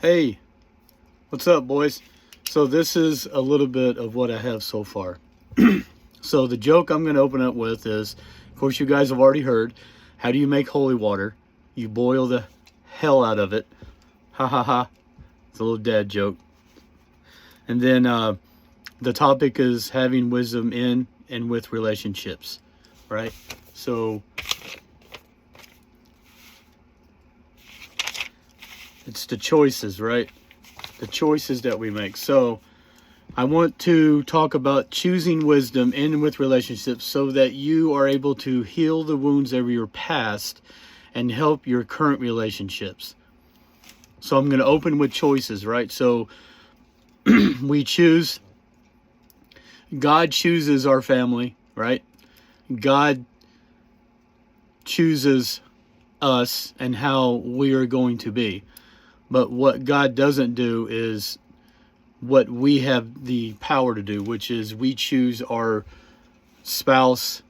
Hey, what's up, boys? So this is a little bit of what I have so far. So the joke I'm going to open up with is, of course, you guys have already heard, how do you make holy water? You boil the hell out of it. Ha ha ha. It's a little dad joke. And then the topic is having wisdom in and with relationships, right? So it's the choices, right? The choices that we make. So I want to talk about choosing wisdom in and with relationships so that you are able to heal the wounds of your past and help your current relationships. So I'm going to open with choices, right? So we choose, God chooses our family, right? God chooses us and how we are going to be. But what God doesn't do is what we have the power to do, which is we choose our spouse,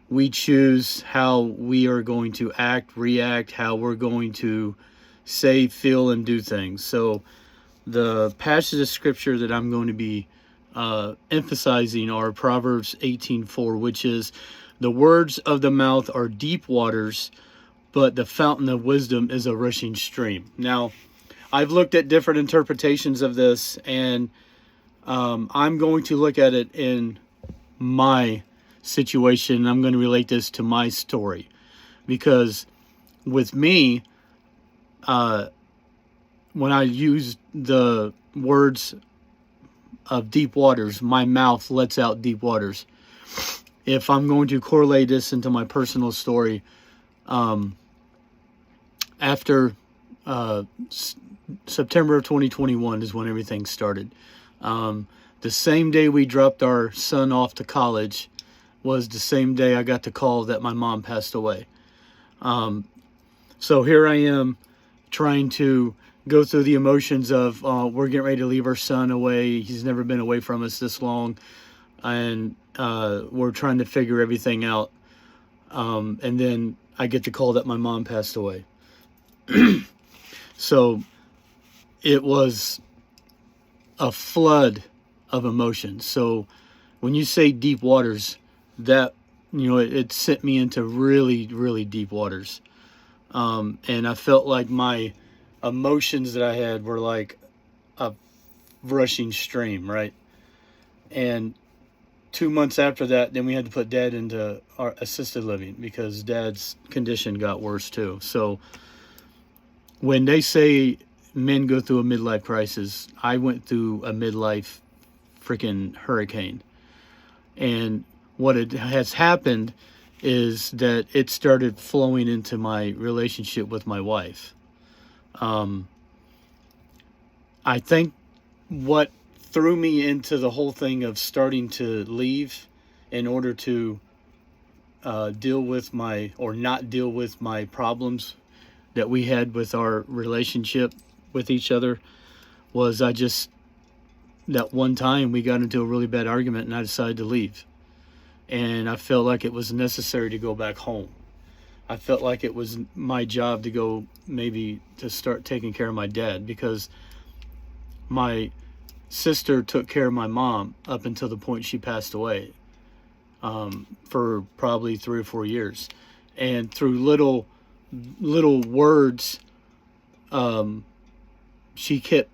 we choose how we are going to act, react, how we're going to say, feel, and do things. So the passage of scripture that I'm going to be emphasizing are Proverbs 18:4, which is, the words of the mouth are deep waters, but the fountain of wisdom is a rushing stream. Now, I've looked at different interpretations of this, and I'm going to look at it in my situation. I'm going to relate this to my story, because with me, when I use the words of deep waters, my mouth lets out deep waters. If I'm going to correlate this into my personal story, after September of 2021 is when everything started. The same day we dropped our son off to college was the same day I got the call that my mom passed away. So here I am trying to go through the emotions of we're getting ready to leave our son away. He's never been away from us this long. And we're trying to figure everything out. And then I get the call that my mom passed away. So it was a flood of emotions. So when you say deep waters, that, it sent me into really, really deep waters. And I felt like my emotions that I had were like a rushing stream, right? And 2 months after that, then we had to put Dad into our assisted living because Dad's condition got worse too. So when they say men go through a midlife crisis, I went through a midlife freaking hurricane. And what it has happened is that it started flowing into my relationship with my wife. I think what threw me into the whole thing of starting to leave in order to deal with or not deal with my problems that we had with our relationship with each other was that one time we got into a really bad argument and I decided to leave. And I felt like it was necessary to go back home. I felt like it was my job to go, maybe to start taking care of my dad, because my sister took care of my mom up until the point she passed away, for probably 3 or 4 years. And through little words, she kept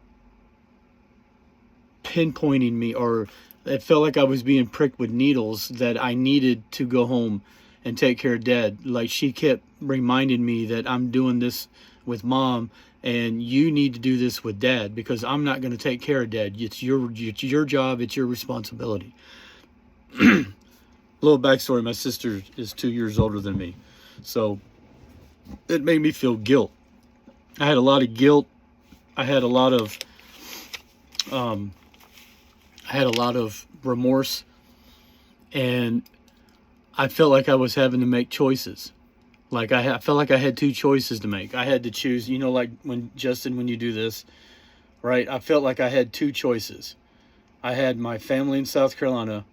pinpointing me, or it felt like I was being pricked with needles, that I needed to go home and take care of Dad. Like, she kept reminding me that I'm doing this with Mom and you need to do this with Dad, because I'm not going to take care of Dad. It's your job. It's your responsibility. Little backstory, my sister is 2 years older than me. So it made me feel guilt. I had a lot of guilt. I had a lot of remorse, and I felt like I was having to make choices. Like I felt like I had two choices to make. I had to choose, like when you do this, right? I felt like I had two choices. I had my family in South Carolina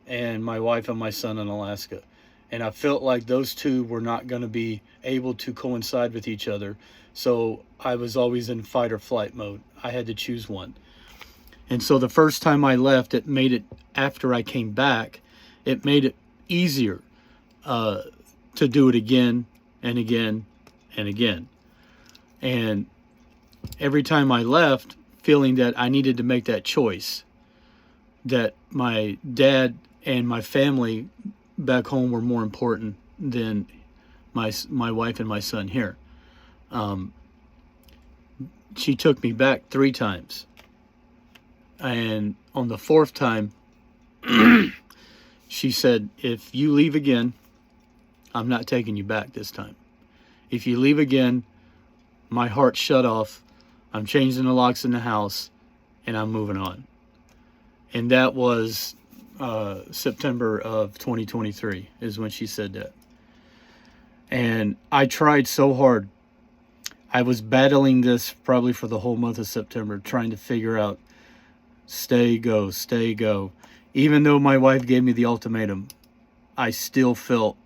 and my wife and my son in Alaska. And I felt like those two were not going to be able to coincide with each other. So I was always in fight or flight mode. I had to choose one. And so the first time I left, it made it, after I came back, it made it easier to do it again and again and again. And every time I left, feeling that I needed to make that choice, that my dad and my family back home were more important than my wife and my son here. She took me back 3 times. And on the 4th time, she said, if you leave again, I'm not taking you back this time. If you leave again, my heart shut off. I'm changing the locks in the house, and I'm moving on. And that was September of 2023 is when she said that. And I tried so hard. I was battling this probably for the whole month of September, trying to figure out stay, go, stay, go. Even though my wife gave me the ultimatum, I still felt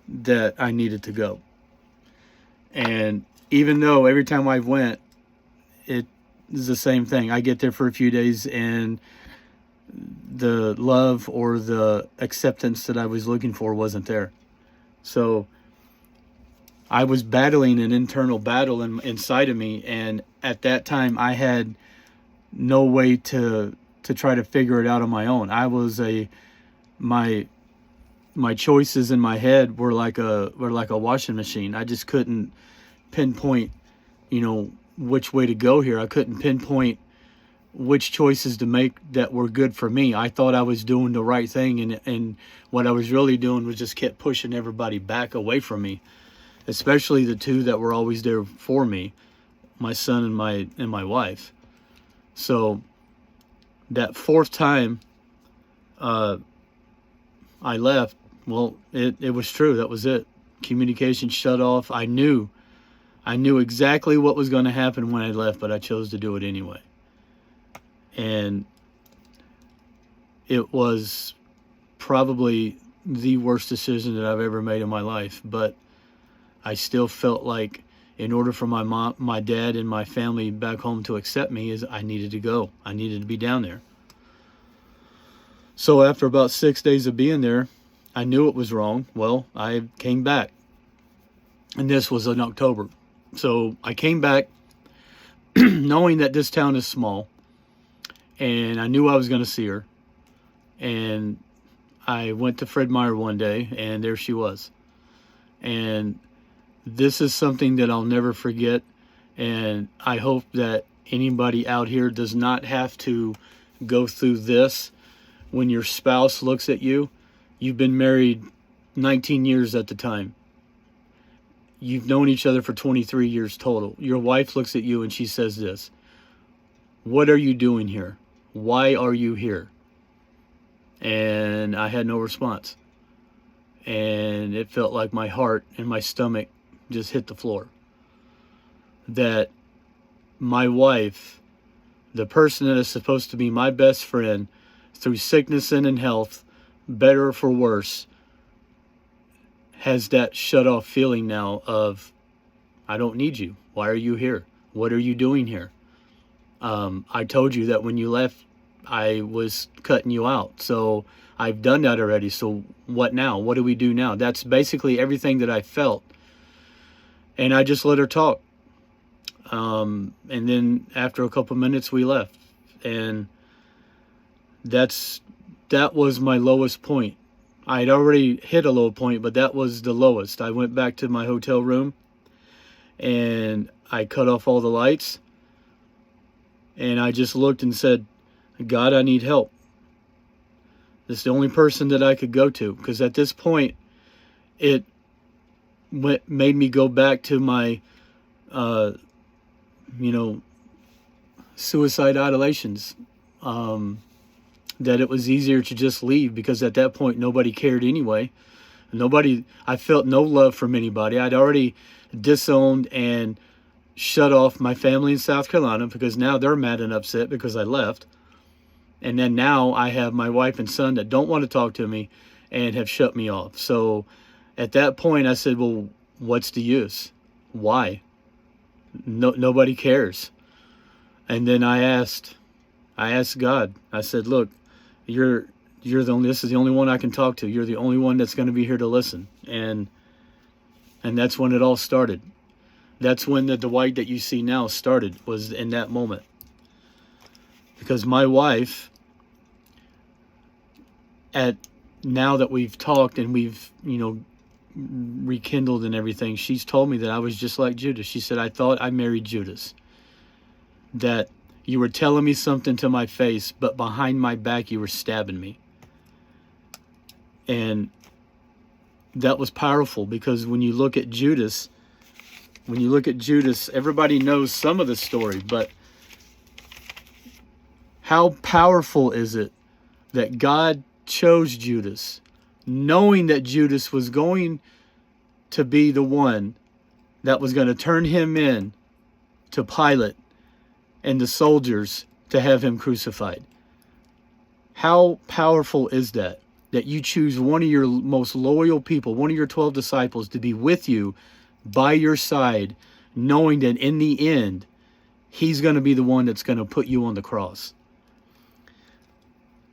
that I needed to go. And even though every time I went, it is the same thing. I get there for a few days and the love or the acceptance that I was looking for wasn't there. So I was battling an internal battle inside of me. And at that time, I had no way to try to figure it out on my own. I was my choices in my head were like a washing machine. I just couldn't pinpoint, which way to go here. I couldn't pinpoint which choices to make that were good for me. I thought I was doing the right thing, and what I was really doing was just kept pushing everybody back away from me, especially the two that were always there for me, my son and my wife. So that 4th time I left, well, it was true. That was it. Communication shut off. I knew exactly what was going to happen when I left, but I chose to do it anyway. And it was probably the worst decision that I've ever made in my life, but I still felt like in order for my mom, my dad, and my family back home to accept me, is I needed to go. I needed to be down there. So after about 6 days of being there, I knew it was wrong. Well, I came back. And this was in October. So I came back knowing that this town is small. And I knew I was going to see her. And I went to Fred Meyer one day, and there she was. And this is something that I'll never forget. And I hope that anybody out here does not have to go through this. When your spouse looks at you, you've been married 19 years at the time. You've known each other for 23 years total. Your wife looks at you and she says this: what are you doing here? Why are you here? And I had no response. And it felt like my heart and my stomach just hit the floor. That my wife, the person that is supposed to be my best friend, through sickness and in health, better or for worse, has that shut off feeling now of, I don't need you. Why are you here? What are you doing here? I told you that when you left, I was cutting you out. So I've done that already. So what now? What do we do now? That's basically everything that I felt. And I just let her talk. And then after a couple minutes, we left. And that was my lowest point. I had already hit a low point, but that was the lowest. I went back to my hotel room and I cut off all the lights, and I just looked and said, God, I need help. This is the only person that I could go to, because at this point it made me go back to my suicide ideations. That it was easier to just leave, because at that point nobody cared anyway. I felt no love from anybody. I'd already disowned and shut off my family in South Carolina, because now they're mad and upset because I left. And then now I have my wife and son that don't want to talk to me, and have shut me off. So at that point, I said, well, what's the use? Why? Nobody cares. And then I asked God. I said, look, you're the only, this is the only one I can talk to. You're the only one that's going to be here to listen. And that's when it all started. That's when the Dwight that you see now started, was in that moment. Because my wife, now that we've talked and we've, rekindled and everything, she's told me that I was just like Judas. She said, I thought I married Judas. That you were telling me something to my face, but behind my back you were stabbing me. And that was powerful, because when you look at Judas, everybody knows some of the story, but how powerful is it that God chose Judas, knowing that Judas was going to be the one that was going to turn him in to Pilate and the soldiers to have him crucified. How powerful is that? That you choose one of your most loyal people, one of your 12 disciples, to be with you, by your side, knowing that in the end, he's going to be the one that's going to put you on the cross.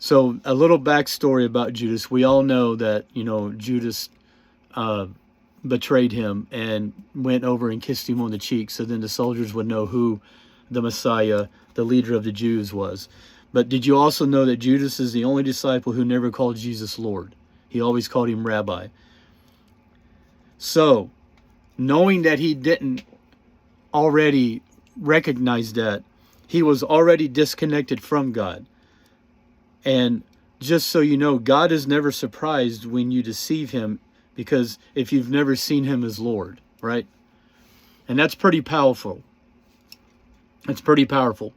So a little backstory about Judas. We all know that, Judas betrayed him and went over and kissed him on the cheek, so then the soldiers would know who the Messiah, the leader of the Jews, was. But did you also know that Judas is the only disciple who never called Jesus Lord? He always called him Rabbi. So, knowing that he didn't already recognize that, he was already disconnected from God. And just so you know, God is never surprised when you deceive him, because if you've never seen him as Lord, right? And that's pretty powerful. It's pretty powerful.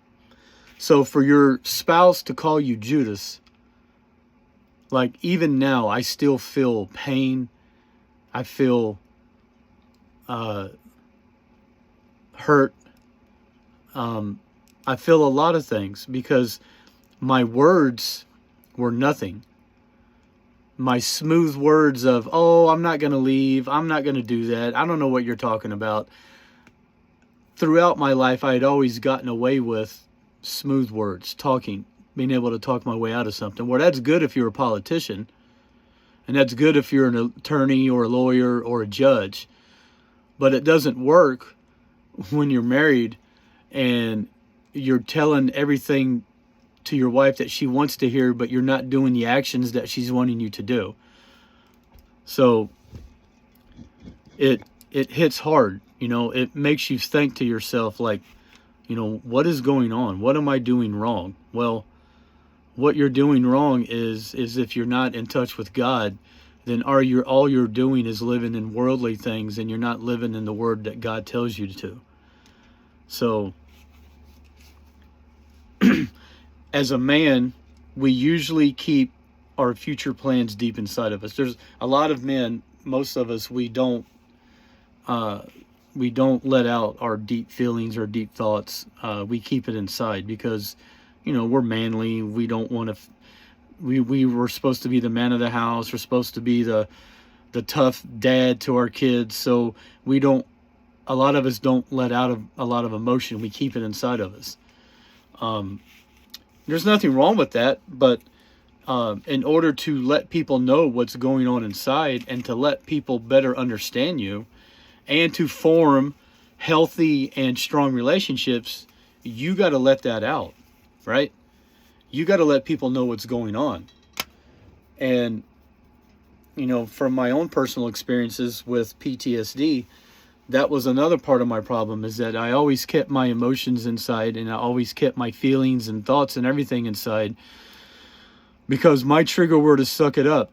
So for your spouse to call you Judas, like even now, I still feel pain. I feel hurt. I feel a lot of things, because my words were nothing. My smooth words of, oh, I'm not going to leave. I'm not going to do that. I don't know what you're talking about. Throughout my life, I had always gotten away with smooth words, talking, being able to talk my way out of something. Well, that's good if you're a politician, and that's good if you're an attorney or a lawyer or a judge. But it doesn't work when you're married and you're telling everything to your wife that she wants to hear, but you're not doing the actions that she's wanting you to do. So it hits hard. It makes you think to yourself, like, what is going on? What am I doing wrong? Well, what you're doing wrong is if you're not in touch with God, then all you're doing is living in worldly things, and you're not living in the word that God tells you to. So as a man, we usually keep our future plans deep inside of us. There's a lot of men, most of us, we don't let out our deep feelings or deep thoughts. We keep it inside because, we're manly. We don't want to, we were supposed to be the man of the house. We're supposed to be the tough dad to our kids. So a lot of us don't let out a lot of emotion. We keep it inside of us. There's nothing wrong with that, but in order to let people know what's going on inside, and to let people better understand you, and to form healthy and strong relationships, you got to let that out, right? You got to let people know what's going on. And, from my own personal experiences with PTSD, that was another part of my problem, is that I always kept my emotions inside, and I always kept my feelings and thoughts and everything inside, because my trigger word is suck it up.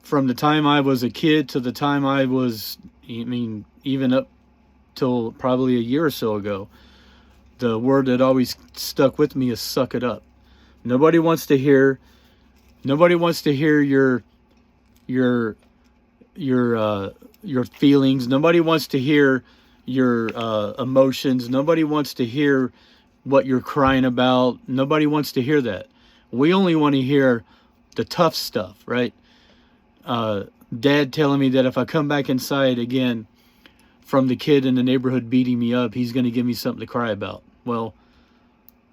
From the time I was a kid to the time I was, even up till probably a year or so ago, the word that always stuck with me is suck it up. Nobody wants to hear your feelings. Nobody wants to hear your emotions. Nobody wants to hear what you're crying about. Nobody wants to hear that. We only want to hear the tough stuff, right? Dad telling me that if I come back inside again from the kid in the neighborhood beating me up, he's going to give me something to cry about. Well,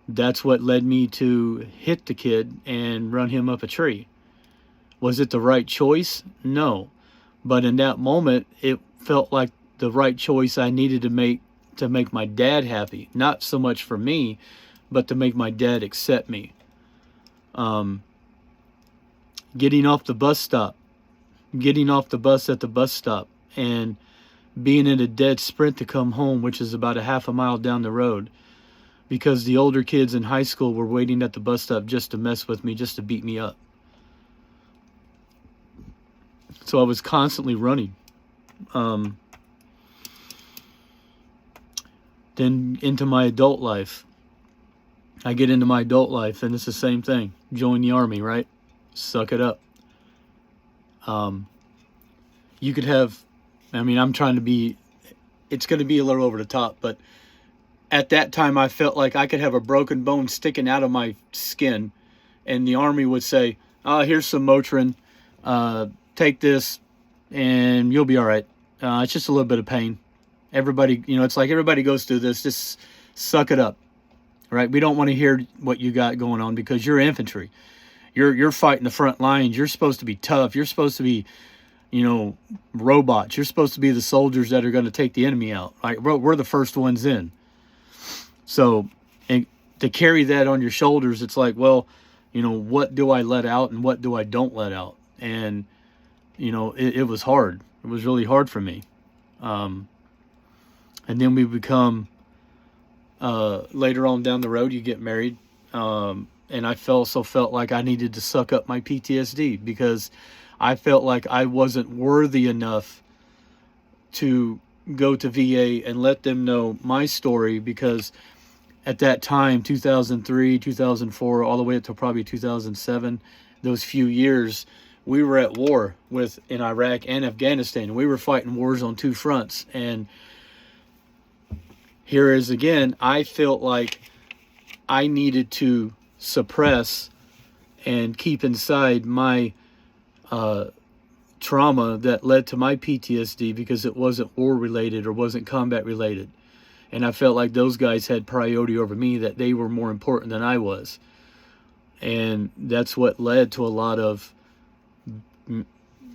that's what led me to hit the kid and run him up a tree. Was it the right choice? No. But in that moment, it felt like the right choice I needed to make my dad happy. Not so much for me, but to make my dad accept me. Getting off the bus stop, getting off the bus at the bus stop, and being in a dead sprint to come home, which is about a half a mile down the road, because the older kids in high school were waiting at the bus stop just to mess with me, just to beat me up. So I was constantly running. Then into my adult life. I get into my adult life, and it's the same thing. Join the army, right? Suck it up. You could have, I'm trying to be, it's going to be a little over the top, but at that time I felt like I could have a broken bone sticking out of my skin, and the army would say, here's some Motrin, take this, and you'll be all right. It's just a little bit of pain. Everybody, it's like everybody goes through this. Just suck it up, right? We don't want to hear what you got going on because you're infantry. You're fighting the front lines. You're supposed to be tough. You're supposed to be, robots. You're supposed to be the soldiers that are going to take the enemy out. Right? We're the first ones in. So, and to carry that on your shoulders, it's like, well, what do I let out and what do I don't let out? And, it was hard. It was really hard for me. And then we become, later on down the road, you get married. And I also felt like I needed to suck up my PTSD because I felt like I wasn't worthy enough to go to VA and let them know my story, because at that time, 2003, 2004, all the way up to probably 2007, those few years, we were at war in Iraq and Afghanistan. We were fighting wars on two fronts. And here is again, I felt like I needed to suppress and keep inside my trauma that led to my PTSD because it wasn't war related or wasn't combat related. And I felt like those guys had priority over me, that they were more important than I was. And that's what led to a lot of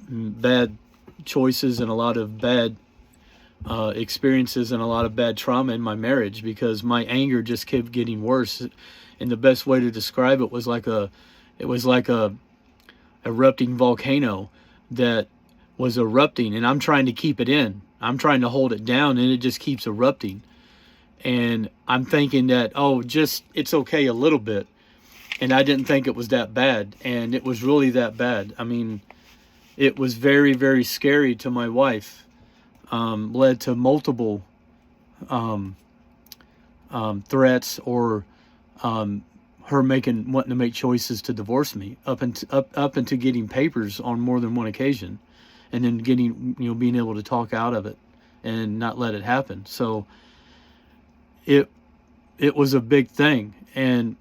bad choices and a lot of bad experiences and a lot of bad trauma in my marriage, because my anger just kept getting worse. And the best way to describe it was like a erupting volcano that was erupting, and I'm trying to keep it in. I'm trying to hold it down, and it just keeps erupting. And I'm thinking that, it's okay a little bit. And I didn't think it was that bad. And it was really that bad. It was very, very scary to my wife. Led to multiple threats or her wanting to make choices to divorce me, up into getting papers on more than one occasion, and then getting, being able to talk out of it and not let it happen. So it was a big thing, and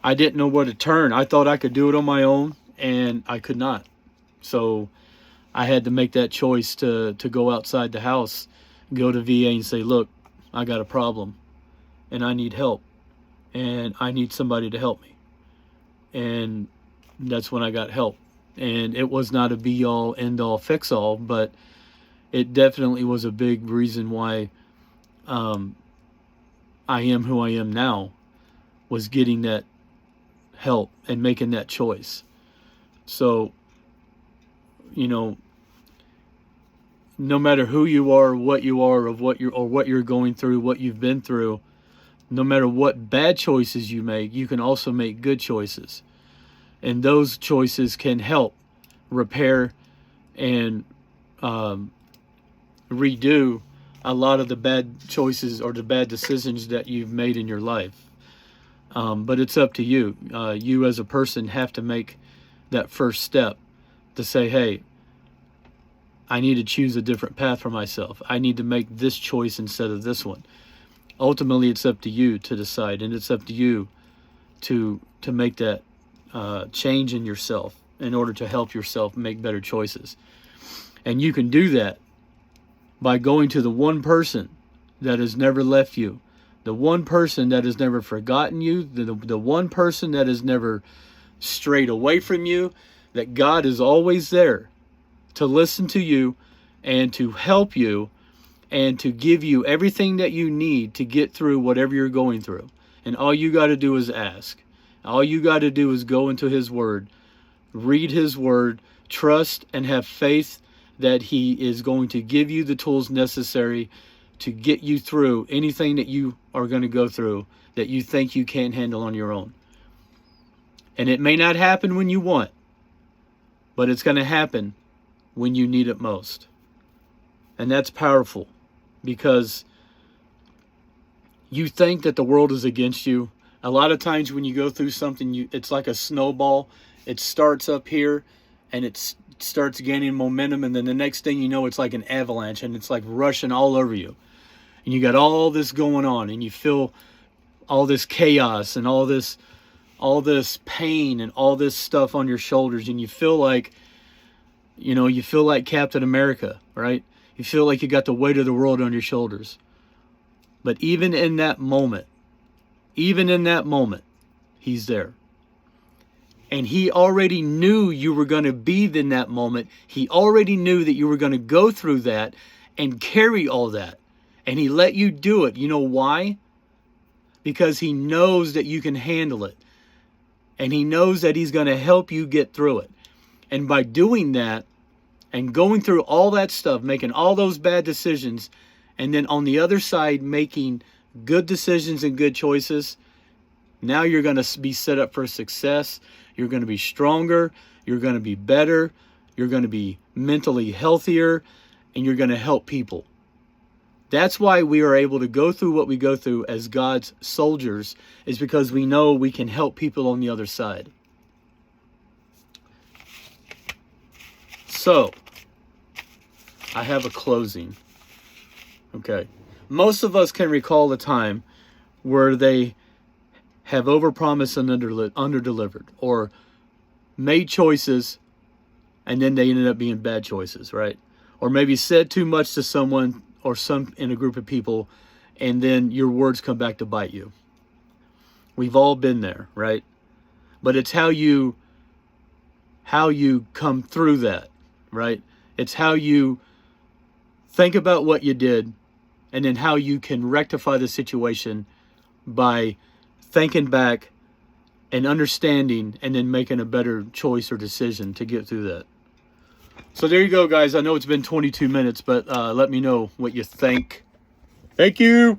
I didn't know where to turn. I thought I could do it on my own, and I could not. So I had to make that choice to go outside the house, go to VA and say, look, I got a problem and I need help and I need somebody to help me. And that's when I got help. And it was not a be all, end all, fix all, but it definitely was a big reason why I am who I am now, was getting that help and making that choice. So, no matter who you are, what you're going through, what you've been through, no matter what bad choices you make, you can also make good choices. And those choices can help repair and redo a lot of the bad choices or the bad decisions that you've made in your life. But it's up to you. You as a person have to make that first step to say, hey, I need to choose a different path for myself. I need to make this choice instead of this one. Ultimately, it's up to you to decide, and it's up to you to make that change in yourself. in order to help yourself make better choices. And you can do that by going to the one person that has never left you, the one person that has never forgotten you, the one person that has never strayed away from you, that God is always there to listen to you and to help you and to give you everything that you need to get through whatever you're going through. And all you got to do is ask. All you got to do is go into His Word, read His Word, trust and have faith that He is going to give you the tools necessary to get you through anything that you are going to go through that you think you can't handle on your own. And it may not happen when you want, but it's going to happen when you need it most. And that's powerful, because you think that the world is against you. A lot of times when you go through something, it's like a snowball. It starts up here and it starts gaining momentum, and then the next thing you know, it's like an avalanche, and it's like rushing all over you. And you got all this going on, and you feel all this chaos and all this pain and all this stuff on your shoulders, and you feel like, you feel like Captain America, right? You feel like you got the weight of the world on your shoulders. But even in that moment, He's there. And He already knew you were going to be in that moment. He already knew that you were going to go through that and carry all that. And He let you do it. You know why? Because He knows that you can handle it. And He knows that He's going to help you get through it. And by doing that and going through all that stuff, making all those bad decisions, and then on the other side making good decisions and good choices, now you're going to be set up for success. You're going to be stronger. You're going to be better. You're going to be mentally healthier, and you're going to help people. That's why we are able to go through what we go through as God's soldiers, is because we know we can help people on the other side. So, I have a closing. Okay. Most of us can recall a time where they have overpromised and underdelivered, or made choices and then they ended up being bad choices, right? Or maybe said too much to someone or some in a group of people, and then your words come back to bite you. We've all been there, right? But it's how you come through that, right? It's how you think about what you did, and then how you can rectify the situation by thinking back and understanding, and then making a better choice or decision to get through that. So there you go, guys. I know it's been 22 minutes, but let me know what you think. Thank you.